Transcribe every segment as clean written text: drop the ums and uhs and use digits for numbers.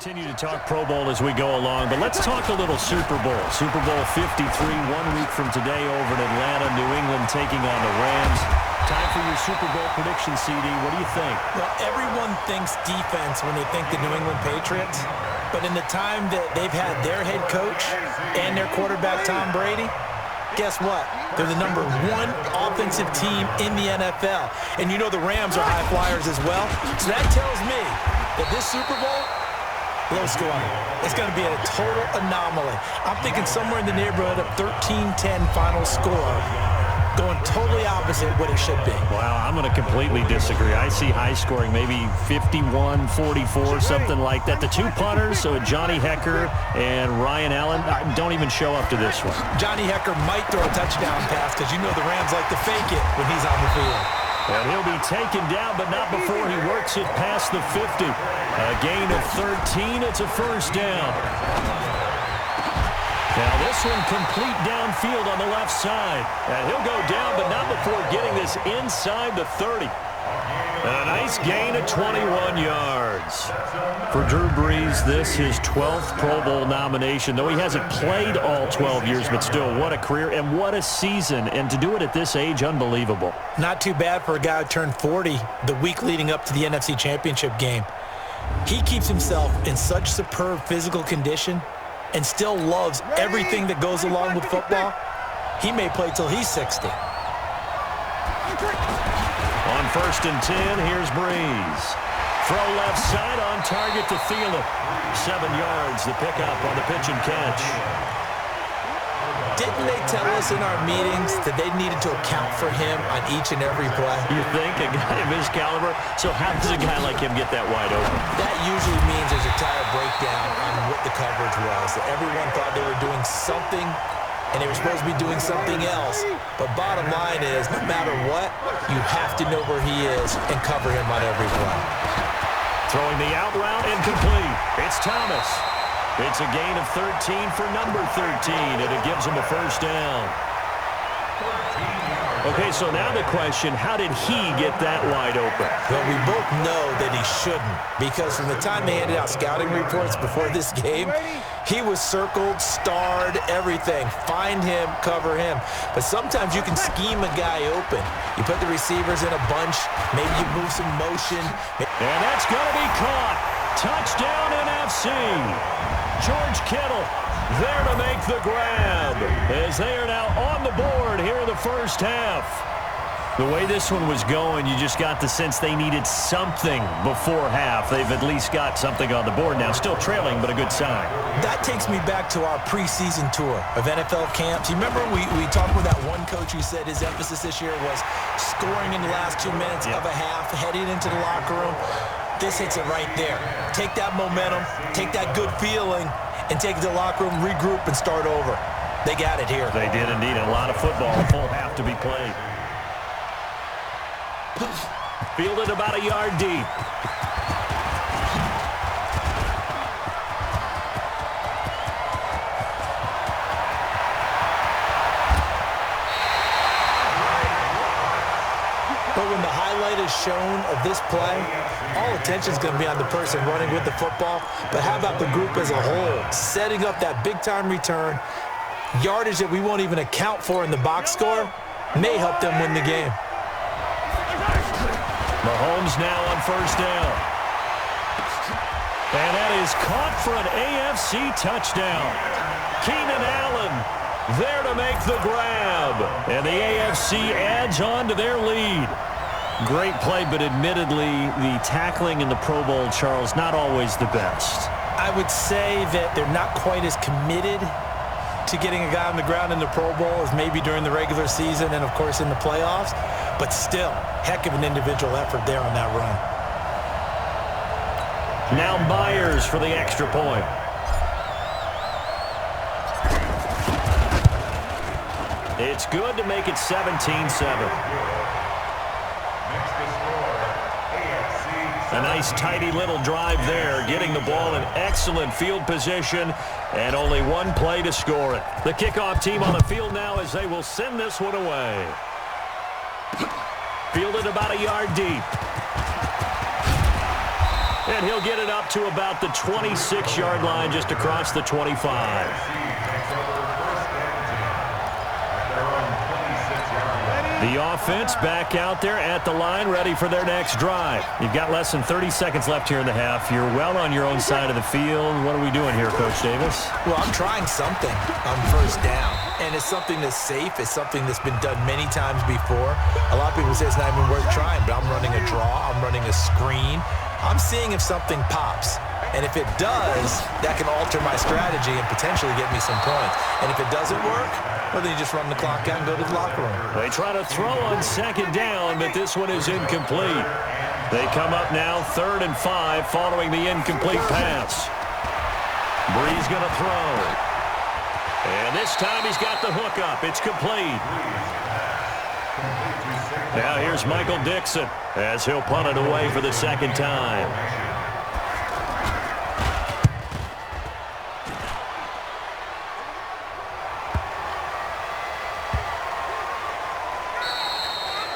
Continue to talk Pro Bowl as we go along, but let's talk a little Super Bowl. Super Bowl 53, 1 week from today over in Atlanta, New England taking on the Rams. Time for your Super Bowl prediction, CD. What do you think? Well, everyone thinks defense when they think the New England Patriots, but in the time that they've had their head coach and their quarterback, Tom Brady, guess what? They're the #1 offensive team in the NFL. And you know the Rams are high flyers as well. So that tells me that this Super Bowl, low scoring. It's going to be a total anomaly. I'm thinking somewhere in the neighborhood of 13-10 final score, going totally opposite what it should be. Wow, I'm going to completely disagree. I see high scoring, maybe 51-44, something like that. The two punters, so Johnny Hecker and Ryan Allen, don't even show up to this one. Johnny Hecker might throw a touchdown pass because you know the Rams like to fake it when he's on the field. And he'll be taken down, but not before he works it past the 50. A gain of 13. It's a first down. Now this one complete downfield on the left side. And he'll go down, but not before getting this inside the 30. A nice gain of 21 yards. For Drew Brees, this his 12th Pro Bowl nomination. Though he hasn't played all 12 years, but still, what a career and what a season. And to do it at this age, unbelievable. Not too bad for a guy who turned 40 the week leading up to the NFC Championship game. He keeps himself in such superb physical condition and still loves everything that goes along with football. He may play till he's 60. On 1st and 10, here's Brees. Throw left side on target to Thielen. 7 yards, the pickup on the pitch and catch. Didn't they tell us in our meetings that they needed to account for him on each and every play? You think? A guy of his caliber? So how does a guy like him get that wide open? That usually means there's a tire breakdown on what the coverage was. That everyone thought they were doing something, and they were supposed to be doing something else. But bottom line is, no matter what, you have to know where he is and cover him on every play. Throwing the out route incomplete. It's Thomas. It's a gain of 13 for number 13, and it gives him a first down. Okay, so now the question, how did he get that wide open? Well, we both know that he shouldn't, because from the time they handed out scouting reports before this game, he was circled, starred, everything. Find him, cover him. But sometimes you can scheme a guy open. You put the receivers in a bunch, maybe you move some motion. And that's going to be caught. Touchdown NFC. George Kittle there to make the grab as they are now on the board here in the first half. The way this one was going, you just got the sense they needed something before half. They've at least got something on the board now. Still trailing, but a good sign. That takes me back to our preseason tour of NFL camps. You remember we talked with that one coach who said his emphasis this year was scoring in the last 2 minutes of a half, heading into the locker room. This hits it right there. Take that momentum, take that good feeling, and take it to the locker room, regroup, and start over. They got it here. They did indeed. A lot of football, a full half to be played. Fielded about a yard deep. But when the highlight is shown of this play, all attention is going to be on the person running with the football. But how about the group as a whole? Setting up that big-time return, yardage that we won't even account for in the box score, may help them win the game. Mahomes now on first down. And that is caught for an AFC touchdown. Keenan Allen there to make the grab. And the AFC adds on to their lead. Great play, but admittedly, the tackling in the Pro Bowl, Charles, not always the best. I would say that they're not quite as committed to getting a guy on the ground in the Pro Bowl as maybe during the regular season and, of course, in the playoffs. But still, heck of an individual effort there on that run. Now Myers for the extra point. It's good to make it 17-7. A nice tidy little drive there, getting the ball in excellent field position, and only one play to score it. The kickoff team on the field now as they will send this one away. Fielded about a yard deep. And he'll get it up to about the 26-yard line just across the 25. The offense back out there at the line, ready for their next drive. You've got less than 30 seconds left here in the half. You're well on your own side of the field. What are we doing here, Coach Davis? Well, I'm trying something on first down, and it's something that's safe. It's something that's been done many times before. A lot of people say it's not even worth trying, but I'm running a draw. I'm running a screen. I'm seeing if something pops. And if it does, that can alter my strategy and potentially get me some points. And if it doesn't work, well, then you just run the clock out and go to the locker room. They try to throw on second down, but this one is incomplete. They come up now 3rd and 5 following the incomplete pass. Bree's going to throw. And this time he's got the hook up. It's complete. Now here's Michael Dixon as he'll punt it away for the second time.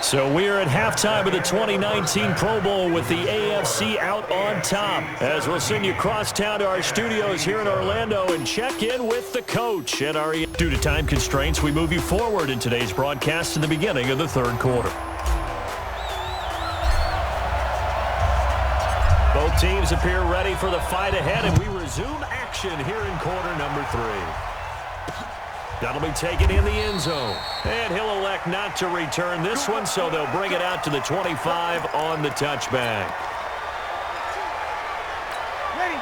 So we're at halftime of the 2019 Pro Bowl with the AFC out on top. As we'll send you across town to our studios here in Orlando and check in with the coach. And due to time constraints, we move you forward in today's broadcast to the beginning of the third quarter. Both teams appear ready for the fight ahead, and we resume action here in quarter number 3. That'll be taken in the end zone. And he'll elect not to return this one, so they'll bring it out to the 25 on the touchback.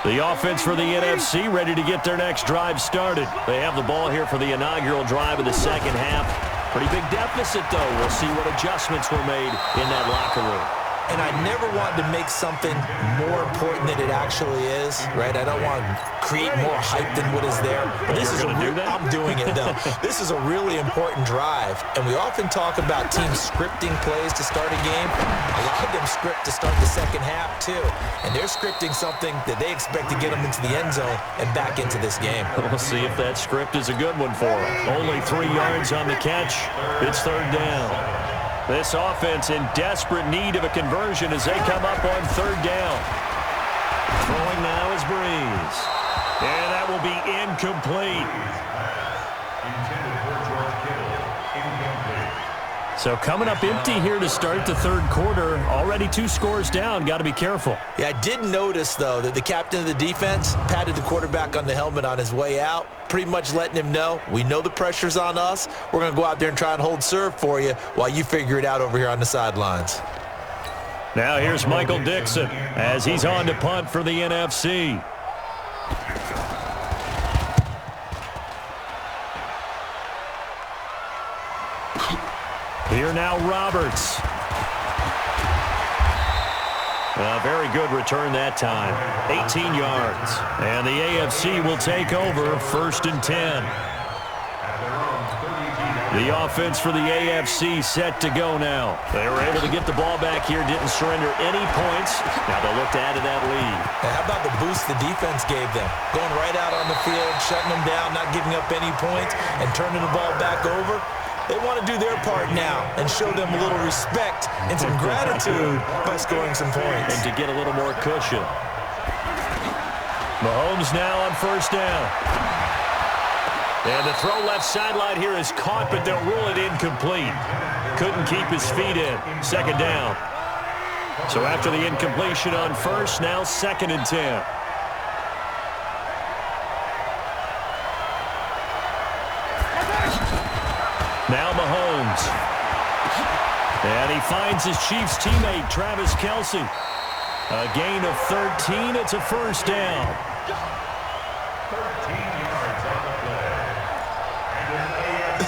The offense for the NFC ready to get their next drive started. They have the ball here for the inaugural drive of the second half. Pretty big deficit, though. We'll see what adjustments were made in that locker room. And I never want to make something more important than it actually is, right? I don't want to create more hype than what is there. But this is I'm doing it, though. This is a really important drive. And we often talk about teams scripting plays to start a game. A lot of them script to start the second half, too. And they're scripting something that they expect to get them into the end zone and back into this game. We'll see if that script is a good one for them. Only 3 yards on the catch. It's third down. This offense in desperate need of a conversion as they come up on third down. Throwing now is Breeze. And that will be incomplete. So coming up empty here to start the third quarter. Already 2 scores down. Got to be careful. Yeah, I did notice, though, that the captain of the defense patted the quarterback on the helmet on his way out, pretty much letting him know, we know the pressure's on us. We're going to go out there and try and hold serve for you while you figure it out over here on the sidelines. Now here's Michael Dixon as he's on to punt for the NFC. Here now Roberts. A very good return that time. 18 yards. And the AFC will take over 1st and 10. The offense for the AFC set to go now. They were able to get the ball back here, didn't surrender any points. Now they'll look to add to that lead. And how about the boost the defense gave them? Going right out on the field, shutting them down, not giving up any points, and turning the ball back over. They want to do their part now and show them a little respect and some gratitude by scoring some points. And to get a little more cushion. Mahomes now on first down. And the throw left sideline here is caught, but they'll rule it incomplete. Couldn't keep his feet in. Second down. So after the incompletion on first, now 2nd and 10. Now Mahomes. And he finds his Chiefs teammate, Travis Kelce. A gain of 13. It's a first down. 13 yards on the play.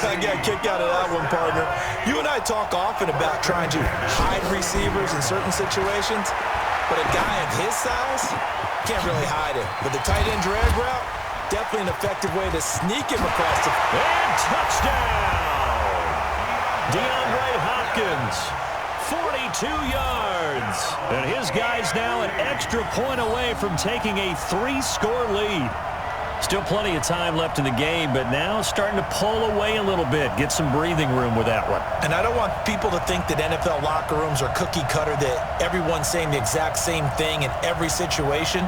I got a kick out of that one, partner. You and I talk often about trying to hide receivers in certain situations, but a guy of his size can't really hide it. But the tight end drag route, definitely an effective way to sneak him across the... And touchdown! DeAndre Hopkins, 42 yards. And his guys now an extra point away from taking a 3-score lead. Still plenty of time left in the game, but now starting to pull away a little bit. Get some breathing room with that one. And I don't want people to think that NFL locker rooms are cookie cutter, that everyone's saying the exact same thing in every situation.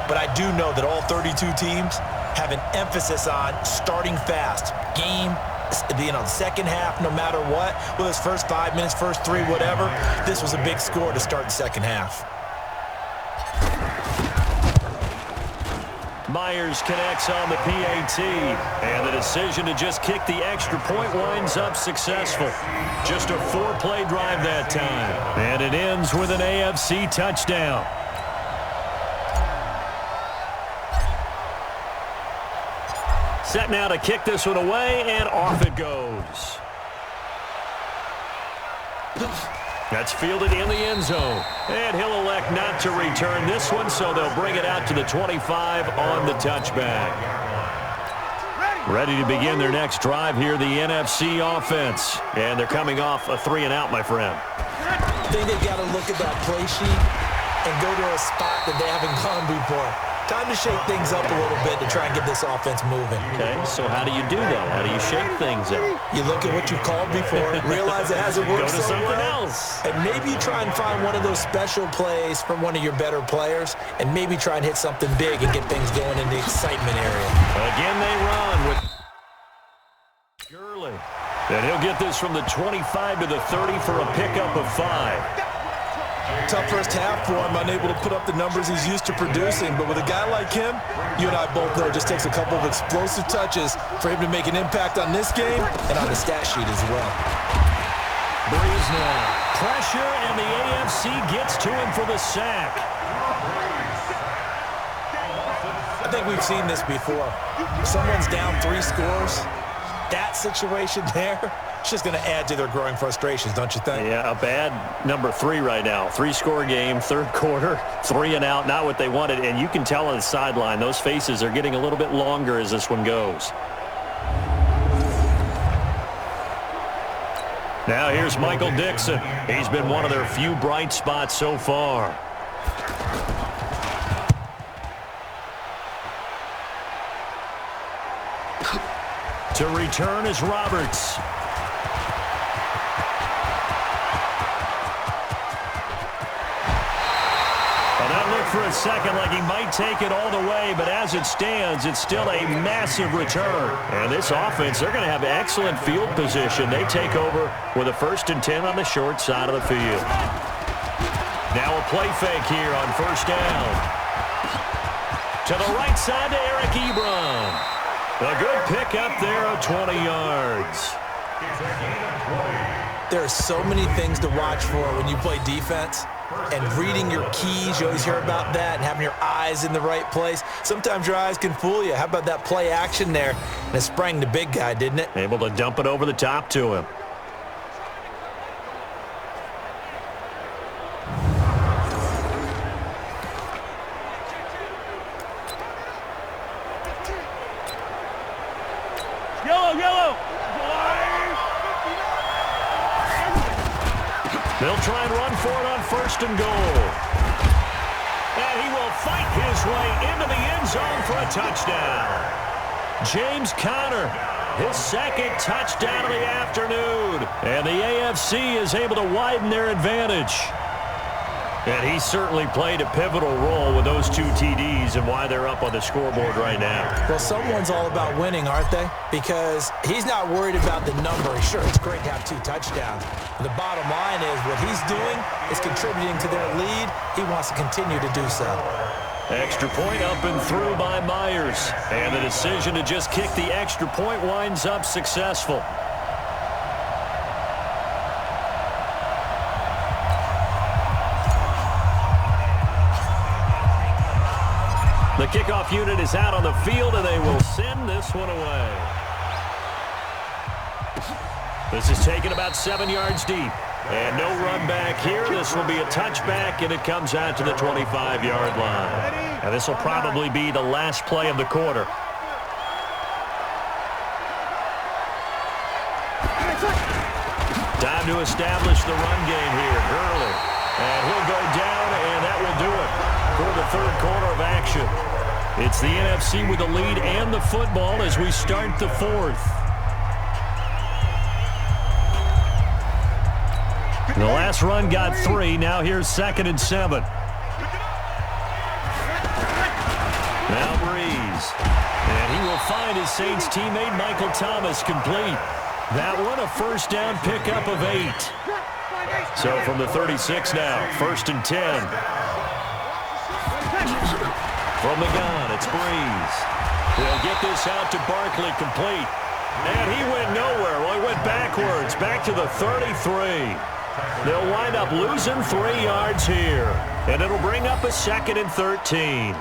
But I do know that all 32 teams have an emphasis on starting fast. Second half, no matter what, whether it's first 5 minutes, first 3, whatever, this was a big score to start the second half. Myers connects on the PAT, and the decision to just kick the extra point winds up successful. Just a 4-play drive that time, and it ends with an AFC touchdown. Set now to kick this one away, and off it goes. That's fielded in the end zone. And he'll elect not to return this one, so they'll bring it out to the 25 on the touchback. Ready to begin their next drive here, the NFC offense. And they're coming off a 3-and-out, my friend. I think they've got to look at that play sheet and go to a spot that they haven't gone before. Time to shake things up a little bit to try and get this offense moving. Okay, so how do you do that? How do you shake things up? You look at what you called before, realize it hasn't worked so well. Go to something else. And maybe you try and find one of those special plays from one of your better players, and maybe try and hit something big and get things going in the excitement area. Again, they run with Gurley. And he'll get this from the 25 to the 30 for a pickup of 5. Tough first half for him, unable to put up the numbers he's used to producing. But with a guy like him, you and I both know it just takes a couple of explosive touches for him to make an impact on this game and on the stat sheet as well. Breeze now. Pressure, and the AFC gets to him for the sack. I think we've seen this before. Someone's down 3 scores. That situation there, it's just going to add to their growing frustrations, don't you think? Yeah, a bad number 3 right now. 3-score game, third quarter, 3-and-out, not what they wanted. And you can tell on the sideline, those faces are getting a little bit longer as this one goes. Now here's Michael Dixon. He's been one of their few bright spots so far. To return is Roberts. Well, that looked for a second like he might take it all the way, but as it stands, it's still a massive return. And this offense, they're going to have excellent field position. They take over with a 1st and 10 on the short side of the field. Now a play fake here on 1st down. To the right side to Eric Ebron. A good pickup there of 20 yards. There are so many things to watch for when you play defense. And reading your keys, you always hear about that, and having your eyes in the right place. Sometimes your eyes can fool you. How about that play action there? And it sprang the big guy, didn't it? Able to dump it over the top to him. Yellow! They'll try and run for it on 1st and goal. And he will fight his way into the end zone for a touchdown. James Conner, his 2nd touchdown of the afternoon. And the AFC is able to widen their advantage. And he certainly played a pivotal role with those 2 TDs and why they're up on the scoreboard right now. Well, someone's all about winning, aren't they? Because he's not worried about the number. Sure, it's great to have 2 touchdowns. The bottom line is what he's doing is contributing to their lead. He wants to continue to do so. Extra point up and through by Myers. And the decision to just kick the extra point winds up successful. The kickoff unit is out on the field, and they will send this one away. This is taken about 7 yards deep. And no run back here. This will be a touchback, and it comes out to the 25-yard line. And this will probably be the last play of the quarter. Time to establish the run game here. Gurley. And he'll go down, and that will do it for the third quarter of action. It's the NFC with the lead and the football as we start the fourth. The last run got 3. Now here's 2nd and 7. Now Breeze. And he will find his Saints teammate Michael Thomas complete. That one a first down pickup of 8. So from the 36 now, 1st and 10. From the gun, it's Breeze. They'll get this out to Barkley complete. And he went nowhere. Well, he went backwards, back to the 33. They'll wind up losing 3 yards here. And it'll bring up a 2nd and 13.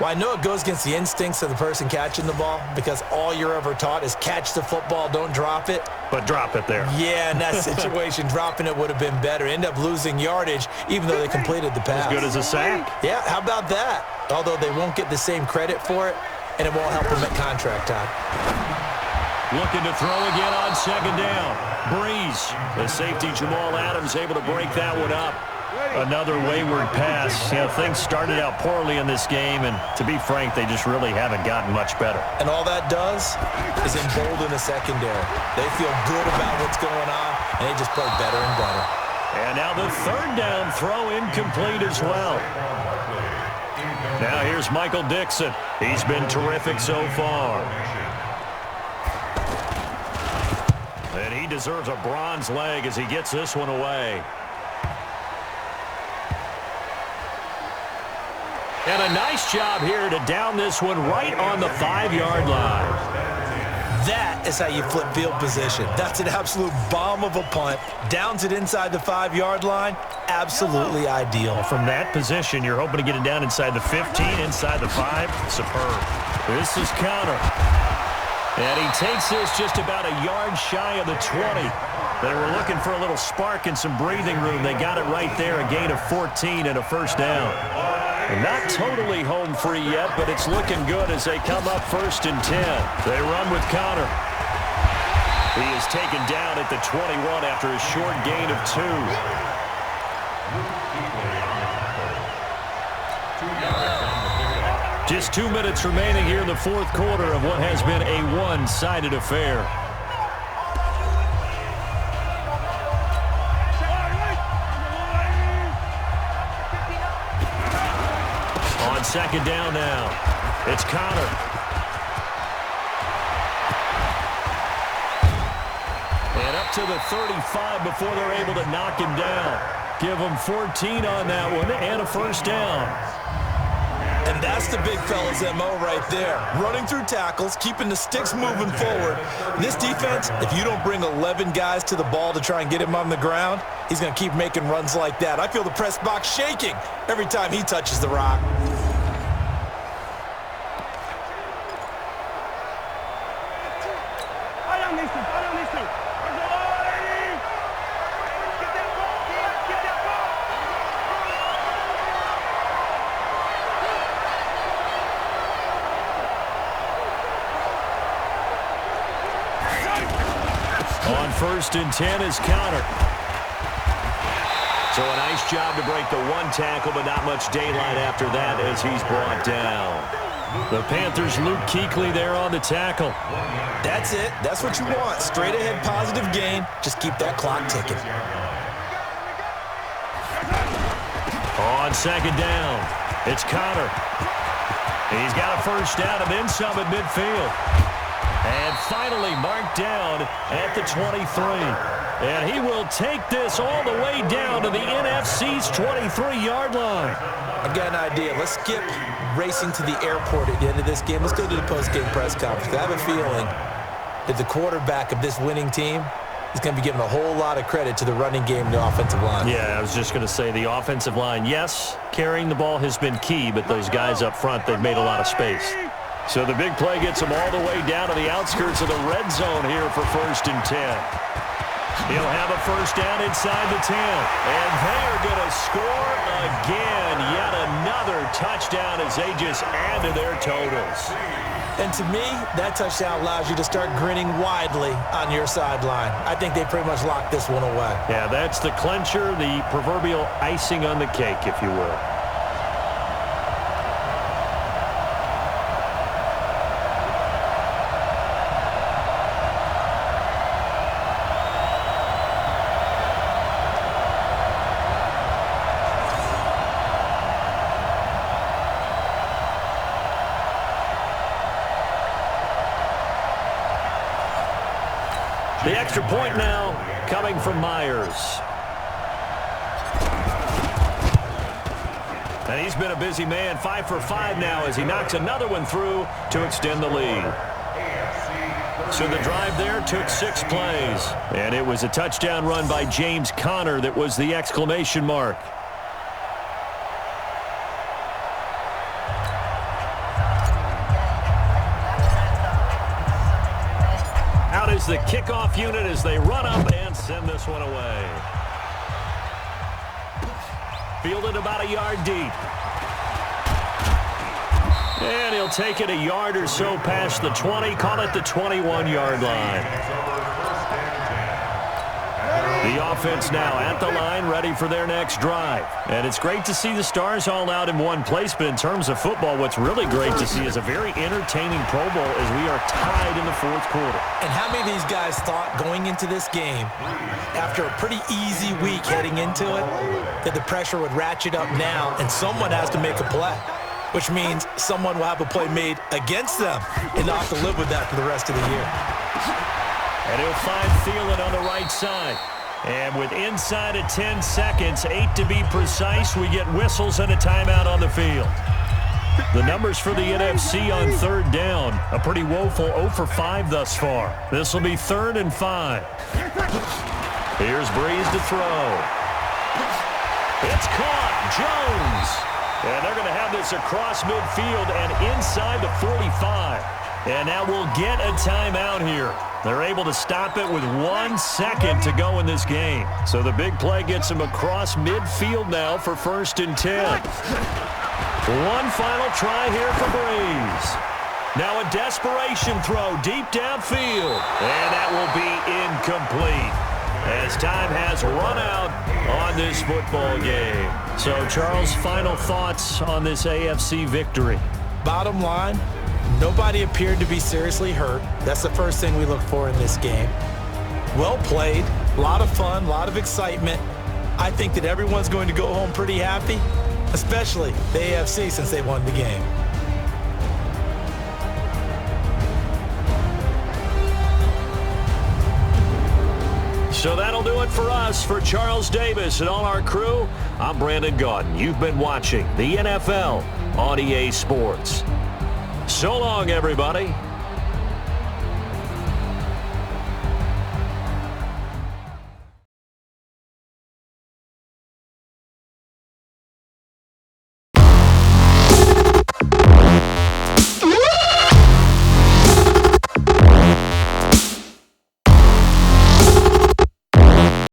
Well, I know it goes against the instincts of the person catching the ball because all you're ever taught is catch the football, don't drop it. But drop it there. Yeah, in that situation, dropping it would have been better. End up losing yardage even though they completed the pass. As good as a sack. Yeah, how about that? Although they won't get the same credit for it, and it won't help them at contract time. Looking to throw again on 2nd down. Breeze. The safety Jamal Adams able to break that one up. Another wayward pass. You know, things started out poorly in this game, and to be frank, they just really haven't gotten much better. And all that does is embolden the secondary. They feel good about what's going on, and they just play better and better. And now the 3rd down throw incomplete as well. Now here's Michael Dixon. He's been terrific so far. And he deserves a bronze leg as he gets this one away. And a nice job here to down this one right on the 5-yard line. That is how you flip field position. That's an absolute bomb of a punt. Downs it inside the 5-yard line. Absolutely ideal. From that position, you're hoping to get it down inside the 15, inside the 5. Superb. This is Connor. And he takes this just about a yard shy of the 20. They were looking for a little spark and some breathing room. They got it right there, a gain of 14 and a first down. Not totally home free yet, but it's looking good as they come up 1st and 10. They run with Connor. He is taken down at the 21 after a short gain of 2. Just 2 minutes remaining here in the 4th quarter of what has been a one-sided affair. On 2nd down now, it's Connor. And up to the 35 before they're able to knock him down. Give him 14 on that one and a first down. And that's the big fella's MO right there. Running through tackles, keeping the sticks moving forward. This defense, if you don't bring 11 guys to the ball to try and get him on the ground, he's going to keep making runs like that. I feel the press box shaking every time he touches the rock. On 1st and 10 is Connor. So a nice job to break the 1 tackle, but not much daylight after that as he's brought down. The Panthers' Luke Kuechly there on the tackle. That's it. That's what you want. Straight ahead positive gain. Just keep that clock ticking. On 2nd down, it's Connor. He's got a first down and then some at midfield. And finally marked down at the 23. And he will take this all the way down to the NFC's 23-yard line. I've got an idea. Let's skip racing to the airport at the end of this game. Let's go to the post-game press conference. I have a feeling that the quarterback of this winning team is going to be given a whole lot of credit to the running game and the offensive line. Yeah, I was just going to say the offensive line, yes, carrying the ball has been key, but those guys up front, they've made a lot of space. So the big play gets them all the way down to the outskirts of the red zone here for 1st and 10. He'll have a first down inside the 10. And they're going to score again. Yet another touchdown as they just add to their totals. And to me, that touchdown allows you to start grinning widely on your sideline. I think they pretty much locked this one away. Yeah, that's the clincher, the proverbial icing on the cake, if you will. The extra point now coming from Myers. And he's been a busy man, 5 for 5 now as he knocks another one through to extend the lead. So the drive there took 6 plays. And it was a touchdown run by James Conner that was the exclamation mark. Out is the kickoff unit as they run up and send this one away. Fielded about a yard deep. And he'll take it a yard or so past the 20, call it the 21-yard line. The offense now at the line, ready for their next drive. And it's great to see the stars all out in one place, but in terms of football, what's really great to see is a very entertaining Pro Bowl as we are tied in the fourth quarter. And how many of these guys thought going into this game, after a pretty easy week heading into it, that the pressure would ratchet up now and someone has to make a play, which means someone will have a play made against them and not have to live with that for the rest of the year. And he'll find Thielen on the right side. And with inside of 10 seconds, 8 to be precise, we get whistles and a timeout on the field. The numbers for the NFC on third down, a pretty woeful 0 for 5 thus far. This will be 3rd and 5. Here's Breeze to throw. It's caught. Jones. And they're going to have this across midfield and inside the 45. And now we'll get a timeout here. They're able to stop it with 1 second to go in this game. So the big play gets them across midfield now for 1st and 10. One final try here for Breeze. Now a desperation throw deep downfield. And that will be incomplete as time has run out on this football game. So, Charles, final thoughts on this AFC victory? Bottom line, nobody appeared to be seriously hurt. That's the first thing we look for in this game. Well played, a lot of fun, a lot of excitement. I think that everyone's going to go home pretty happy, especially the AFC since they won the game. So that'll do it for us. For Charles Davis and all our crew, I'm Brandon Gaudin. You've been watching the NFL on EA Sports. So long, everybody.